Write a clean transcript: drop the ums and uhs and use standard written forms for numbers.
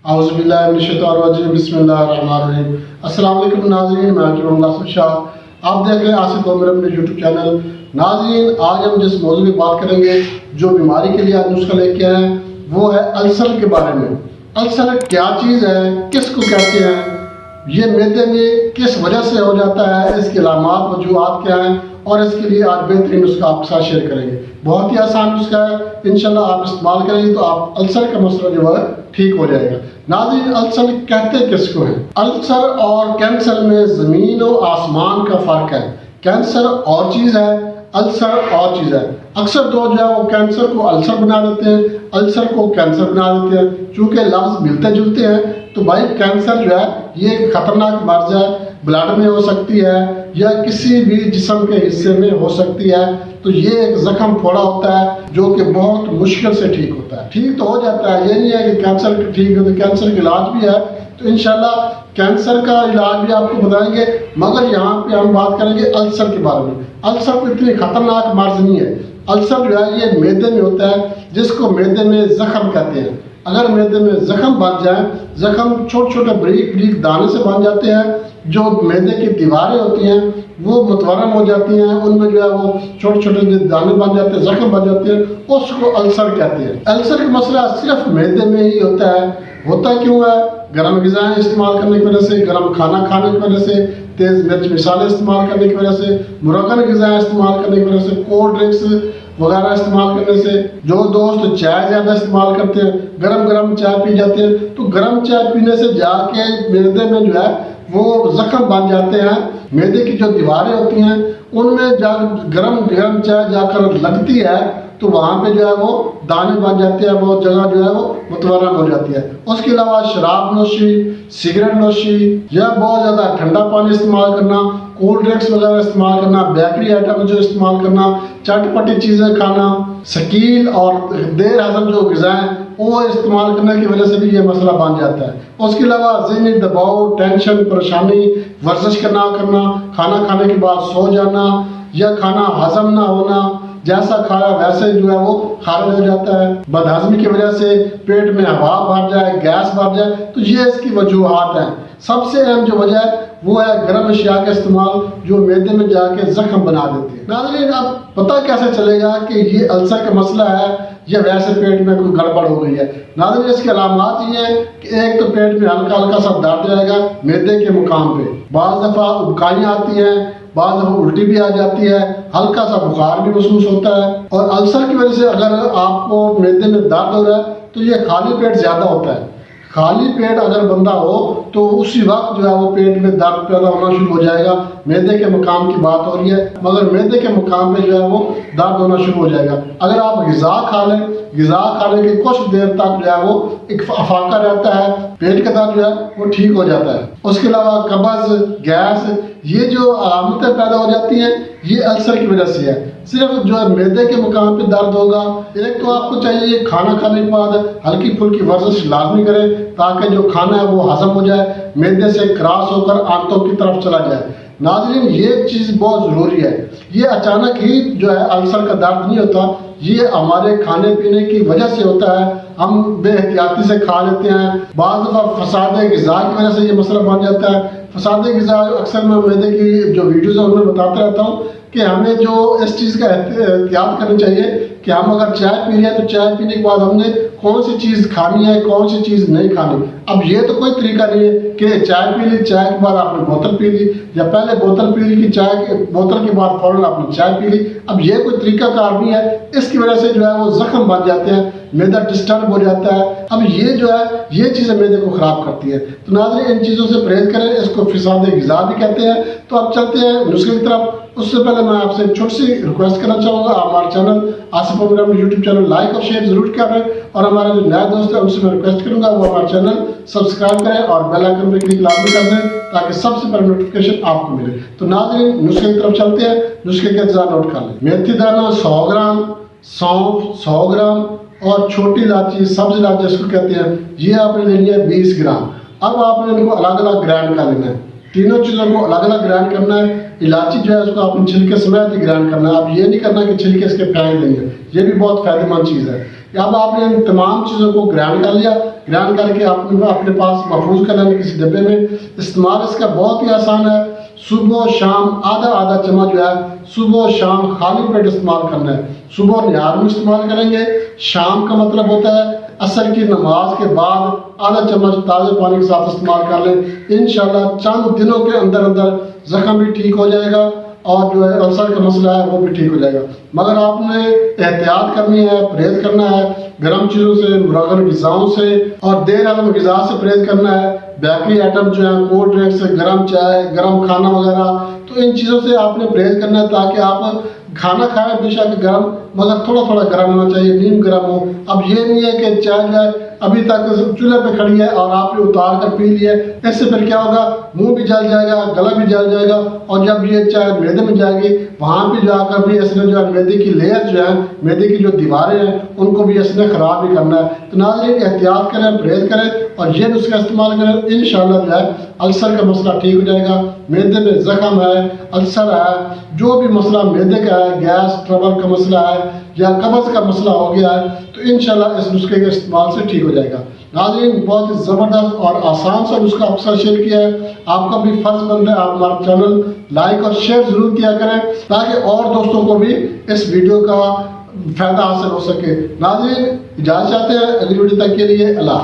औज़ुबिल्लाहिमिनश्शैतानिर्रजीम बिस्मिल्लाहिर्रहमानिर्रहीम। अस्सलाम वालेकुम नाज़रीन, मैं हाकिम मोहम्मद शाह। आप देख रहे हैं आसिफ उमर अपने यूट्यूब चैनल। नाज़रीन, आज हम जिस मौजू की बात करेंगे, जो बीमारी के लिए आज नुस्खा लेके आए हैं, वो है अल्सर के बारे में। अल्सर क्या चीज़ है, किसको कहते हैं, ये मैदे में किस वजह से हो जाता है, इसके अलामात वजूहात क्या हैं, और इसके लिए आज बेहतरीन नुस्खा आपके साथ शेयर करेंगे। बहुत ही आसान नुस्खा है, इंशाल्लाह आप इस्तेमाल करेंगे तो आप अल्सर का मसला जो है ठीक हो जाएगा। नाज़रीन, अल्सर कहते किसको हैं? अल्सर और कैंसर में ज़मीन और आसमान का फ़र्क है। कैंसर और चीज़ है, अल्सर और चीज़ है। अक्सर लोग जो है वो कैंसर को अल्सर बना देते हैं, अल्सर को कैंसर बना देते हैं। चूँकि लफ्ज़ मिलते जुलते हैं तो भाई कैंसर जो है ये खतरनाक मर्ज है, ब्लड में हो सकती है या किसी भी जिस्म के हिस्से में हो सकती है। तो ये एक जख्म फोड़ा होता है जो कि बहुत मुश्किल से ठीक होता है। ठीक तो हो जाता है, ये नहीं है कि कैंसर ठीक है तो कैंसर का इलाज भी है, तो इंशाल्लाह कैंसर का इलाज भी आपको बताएंगे। मगर यहाँ पे हम बात करेंगे अल्सर के बारे में। अल्सर कोई इतनी खतरनाक मर्ज नहीं है। अल्सर जो है ये मैदे में होता है, जिसको मैदे में जख्म कहते हैं। अगर मैदे में जख्म बन जाए, जख्म छोटे छोटे बारीक बारीक दाने से बन जाते हैं, जो मैदे की दीवारें होती हैं वो मुतवरम हो जाती हैं, उनमें जो है वो छोटे छोटे दाने बन जाते हैं, जख्म बन जाते हैं, उसको अल्सर कहते हैं। अल्सर का मसला सिर्फ मैदे में ही होता है। होता क्यों है? गर्म ग़िज़ाएँ इस्तेमाल करने की वजह से, गर्म खाना खाने की वजह से, तेज़ मिर्च मसाले इस्तेमाल करने की वजह से, मुरक्कन ग़िज़ाएँ इस्तेमाल करने की वजह से, कोल्ड ड्रिंक्स वगैरह इस्तेमाल करने से। जो दोस्त चाय ज़्यादा इस्तेमाल करते हैं, गरम गरम चाय पी जाते हैं, तो गरम चाय पीने से जाके मैदे में जो है वो जख्म बन जाते हैं। मैदे की जो दीवारें होती हैं उनमें जा गरम गरम चाय जाकर लगती है तो वहाँ पे जो है वो दाने बन जाते हैं, वो जगह जो है वो मुतवरम हो जाती है। उसके अलावा शराब नोशी, सिगरेट नोशी या बहुत ज़्यादा ठंडा पानी इस्तेमाल करना, कोल्ड ड्रिंक्स वगैरह इस्तेमाल करना, बेकरी आइटम जो इस्तेमाल करना, चटपटी चीज़ें खाना, शकील और देर हज़म जो ग़िज़ाएँ वो इस्तेमाल करने की वजह से भी ये मसला बन जाता है। उसके अलावा ज़हनी दबाव, टेंशन, परेशानी, वर्जिश करना, खाना खाने के बाद सो जाना या खाना हजम ना होना, जैसा खाया वैसे जो है वो खारिज हो जाता है। बदहज़मी की वजह से पेट में हवा भर जाए, गैस भर जाए, तो ये इसकी वजूहात हैं। सबसे अहम जो वजह है वो है गर्म अशिया का इस्तेमाल, जो मैदे में जाके जख्म बना देते हैं। नाज़रीन, अब पता कैसे चलेगा कि ये अल्सर का मसला है या वैसे पेट में कोई गड़बड़ हो गई है? नाज़रीन, इसके अलामात ये हैं कि एक तो पेट में हल्का हल्का सा दर्द रहेगा मैदे के मुकाम पे, बाज़ दफ़ा उबकाइयाँ आती हैं, बाद में उल्टी भी आ जाती है, हल्का सा बुखार भी महसूस होता है। और अल्सर की वजह से अगर आपको मैदे में दर्द हो रहा है तो ये खाली पेट ज़्यादा होता है। खाली पेट अगर बंदा हो तो उसी वक्त जो है वो पेट में दर्द पैदा होना शुरू हो जाएगा। मैदे के मुकाम की बात हो रही है, मगर मैदे के मुकाम पे जो है वो दर्द होना शुरू हो जाएगा। अगर आप ग़िज़ा खा लें, ग़िज़ा खाने की कुछ देर तक जो है वो एक अफाका रहता है, पेट का दर्द जो है वो ठीक हो जाता है। उसके अलावा कब्ज़, गैस, ये जो आमतें पैदा हो जाती हैं ये अल्सर की वजह से है। सिर्फ जो है मैदे के मुकाम पे दर्द होगा। एक तो आपको चाहिए खाना खाने के बाद हल्की फुल्की वर्जिश लाजमी करें ताकि जो खाना है वो हजम हो जाए, मैदे से क्रॉस होकर आंतों की तरफ चला जाए। नाज़रीन, ये चीज़ बहुत ज़रूरी है। ये अचानक ही जो है अल्सर का दर्द नहीं होता, ये हमारे खाने पीने की वजह से होता है। हम बेहतियाती से खा लेते हैं, बाज़ दफ़ा फसाद ग़िज़ा की वजह से ये मसला बन जाता है। फसाद ग़िज़ा अक्सर मैं मैदे की जो वीडियोज़ है उनमें बताता रहता हूँ कि हमें जो इस चीज़ का एहतियात करनी चाहिए कि हम अगर चाय पी रहे हैं तो चाय पीने के बाद हमने कौन सी चीज़ खानी है, कौन सी चीज़ नहीं खानी। अब ये तो कोई तरीका नहीं है कि चाय पी ली, चाय के बाद आपने बोतल पी ली, या पहले बोतल पी ली कि चाय के बोतल के बाद फ़ौरन आपने चाय पी ली। अब ये कोई तरीका कार नहीं है। इसकी वजह से जो है वो जख्म बन जाते हैं, मैदा डिस्टर्ब हो जाता है। अब ये जो है ये चीज़ें मैदे को ख़राब करती है। तो नाज़रीन, इन चीज़ों से परहेज़ करें, इसको फसाद ग़िज़ा भी कहते हैं। तो अब चलते हैं नुस्खे की तरफ। उससे पहले मैं आपसे एक छोटी सी रिक्वेस्ट करना चाहूँगा, हमारे channel Asif Umar YouTube channel like और शेयर जरूर करें, और हमारे जो नए दोस्त हैं उनसे मैं रिक्वेस्ट करूँगा वो हमारा चैनल सब्सक्राइब करें और बेल आइकन पे क्लिक लाजमी कर दें ताकि सबसे पहले नोटिफिकेशन आपको मिले। तो नाज़रीन, नुस्खे की तरफ चलते हैं। नुस्खे के अज्जा नोट कर लें। मेथी दाना 100 ग्राम, सौंफ 100 ग्राम और छोटी इलायची, सब्ज़ इलायची जिसको कहते हैं, ये आपने ले लिया 20 ग्राम। अब आपने इनको अलग अलग ग्राइंड कर लेना है। तीनों चीज़ों को अलग अलग ग्राइंड करना है। इलायची जो है उसको आपने छिलके समेत ही ग्राइंड करना है। अब ये नहीं करना कि छिलके इसके फेंक देंगे, ये भी बहुत फ़ायदेमंद चीज़ है। अब आपने इन तमाम चीज़ों को ग्राइंड कर लिया। ग्राइंड करके अपने पास महफूज कर लेना किसी डब्बे में। इस्तेमाल इसका बहुत ही आसान है, सुबह शाम आधा चम्मच जो है सुबह शाम खाली पेट इस्तेमाल करना है। सुबह निहार में इस्तेमाल करेंगे, शाम का मतलब होता है असर की नमाज के बाद आधा चम्मच ताज़े पानी के साथ इस्तेमाल कर लें। इंशाल्लाह चंद दिनों के अंदर जख्म भी ठीक हो जाएगा और जो है अल्सर का मसला है वो भी ठीक हो जाएगा। मगर आपने एहतियात करनी है, परहेज करना है गर्म चीज़ों से, मुरगन ग़िज़ाओं से और देर आलम ग़िज़ा से परहेज करना है। बेकरी आइटम जो है, कोल्ड ड्रिंक से, गर्म चाय, गर्म खाना वगैरह, तो इन चीज़ों से आपने परहेज करना है ताकि आप खाना खाएं बेशक गर्म, मगर थोड़ा गर्म होना चाहिए, नीम गर्म हो। अब ये नहीं है कि चाय जाए अभी तक चूल्हे पे खड़ी है और आपने उतार कर पी लिया, इससे फिर क्या होगा, मुंह भी जल जाएगा, गला भी जल जाएगा और जब ये चाय मैदे में जाएगी वहाँ भी जाकर भी इसने जो है मैदे की लेयर जो है, मैदे की जो दीवारें हैं उनको भी इसने ख़राब भी करना है। तो नाज़रीन एहतियात करें, परहेज करें और ये नुस्खा इस्तेमाल करें, इंशाल्लाह जो है अल्सर का मसला ठीक हो जाएगा। मैदे में ज़ख्म है, अल्सर है, जो भी मसला मैदे का है, गैस ट्रबल का मसला है या कब्ज़ का मसला हो गया है, तो इंशाल्लाह इस नुस्खे के इस्तेमाल से ठीक हो जाएगा। नाज़रीन बहुत ही ज़बरदस्त और आसान सा नुस्खा आपके साथ शेयर किया है। आपका भी फर्ज बनता है आप हमारा चैनल लाइक और शेयर ज़रूर किया करें ताकि और दोस्तों को भी इस वीडियो का फ़ायदा हासिल हो सके। नाज़रीन इजाज़त चाहते हैं, अगली वीडियो तक के लिए अल्लाह।